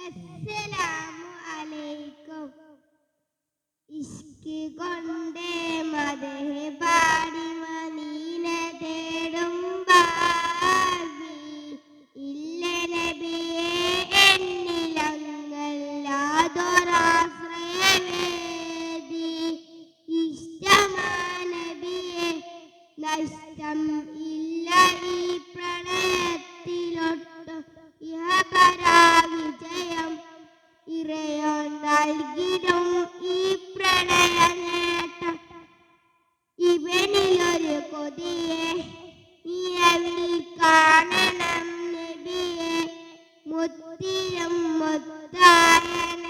അസ്സലാമു അലൈക്കും. ഇഷ്ക് കൊണ്ടേ മദഹ് പാടി മദീന തേടും ഭാവി ഇല്ല നബിയേ എന്നിലങ്ങല്ലാതൊരാശ്രയവേദി. ഇഷ്ടമാ നബിയെ നഷ്ടം ഇല്ല ഈ പ്രണയത്തിലൊട്ടും. ഇഹപരാവിജയം ഇറയോൻ നൽകിടും ഈ പ്രണയ നേട്ടം. ഇവനിലൊരു കൊതിയെ നിലവിൽ കാണണം നബിയെ. മുത്തിനും മുത്തായ